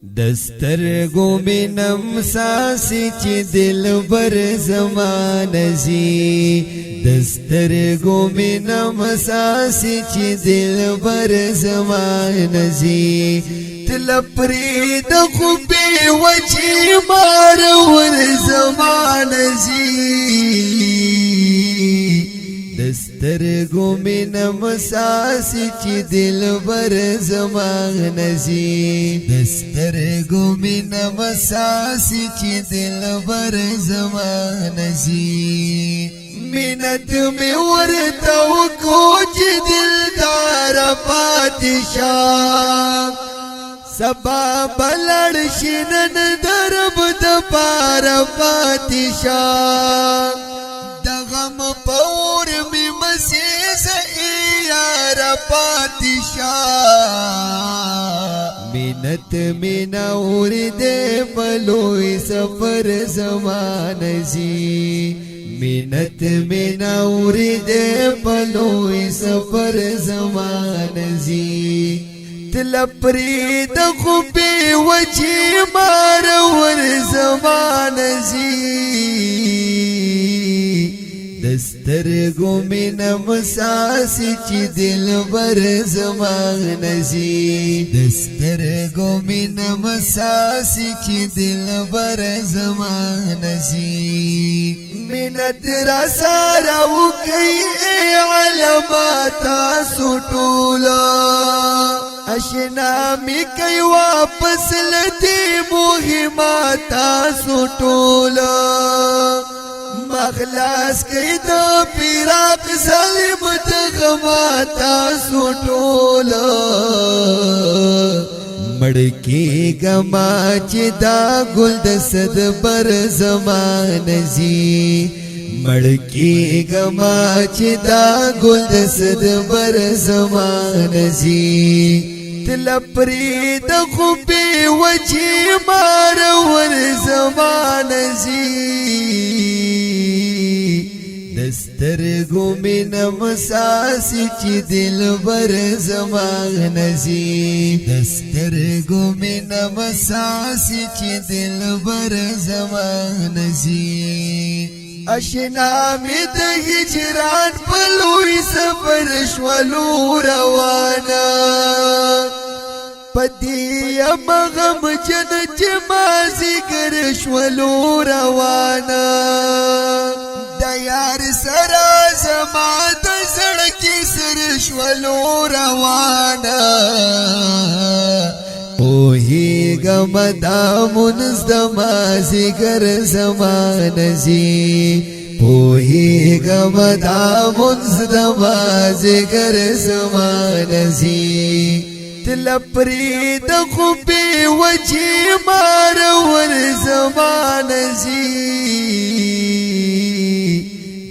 دسترگو منم ساسی چی دل بر زمان زی دسترگو منم ساسی چی دل بر زمان زی تلپری د خوبی وچی مار ور زمان زی دسترگو منم ساسی چی دل بر زمان زی دسترگو منم ساسی چی دل بر زمان زی منت می ورتاو کو چی دلدار پاتشاہ سبا بلڑشنن درب دپار پاتشاہ دغم پور می مسیز ایار پاتشاہ منت منور دے بلوی سفر زمان زی منت منور دے بلوی سفر زمان زی تلپری د خوبی وچی مار ور زمان زی دسترگو منم ساسی چی دل بر زمان زی دسترگو منم ساسی چی دل بر زمان زی منت را سارا وکی علماتا سٹولا اشنا می کئی واپس لدی مهماتا سٹولا مخلاص کئی دا پیراق ظلم دغماتا سٹولا مڑکی گما چی دا گل دسد بر زمان زی مڑکی گما چی دا گل دسد بر زمان زی تلپری د خوبی وچی مار ور زمان زی دسترگو منم ساسی چی دل بر زمان زی دسترگو منم ساسی چی دل بر زمان زی اشنا می د هجران پلوی سفر شولو روانا پدی مغم جن جمازی گر شولو روانا دا یار سرا زما د زړکی سر شولو روانا اوهی گم دا منز دمازی گر زمان زی اوهی گم دا منز دمازی گر زمان زی تلپری د خوبی وچی مار ور زمان زی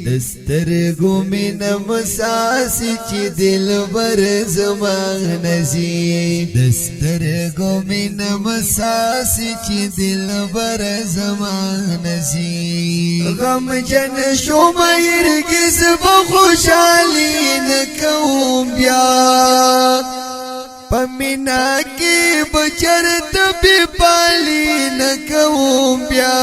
دسترگو منم ساسی چی دل بر زمان زی دسترگو منم ساسی چی دل بر زمان زی غم جن شو مهرگز بخوشالی نکوم بیا پمینا کی بچرت بی پالی نکوم بیا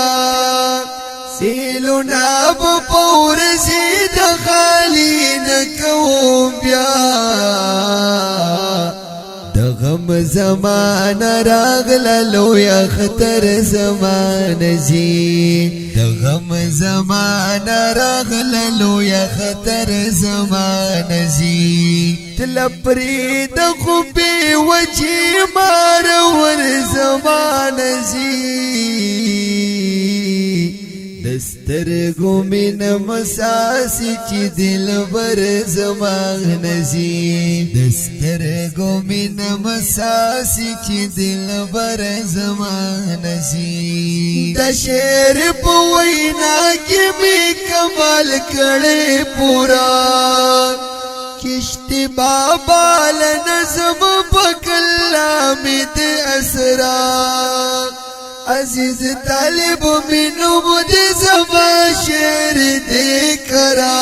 سیلونا بپور زید خالی نکوم بیا دغم زمان راغللو یا خطر زمان زی دغم زمان راغللو یا خطر زمان زی تلپری د خوبی وچی مار ور زمان زی دسترگو منم ساسی چی دل بر زمان زی دسترگو منم ساسی چی دل بر زمان زی دا شیر پوینا کی می کمال کڑے پورا کشتی بابا لنظم پکلامد اسرا عزیز طالب منو بود زما شیر دے کرا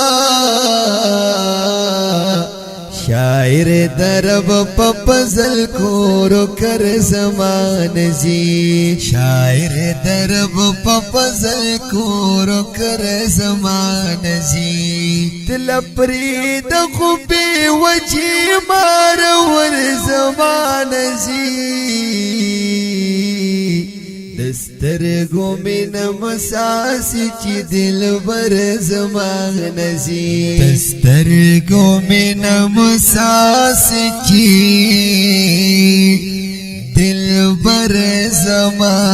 شاعر درب پپزل کورو کر زمان زی شاعر درب پپزل کورو کر زمان زی تل پرید خوبی وجی مار ور زمان زی دسترگو من مساسی چی دل بر زمان زی دسترگو من مساسی چی دل بر زمان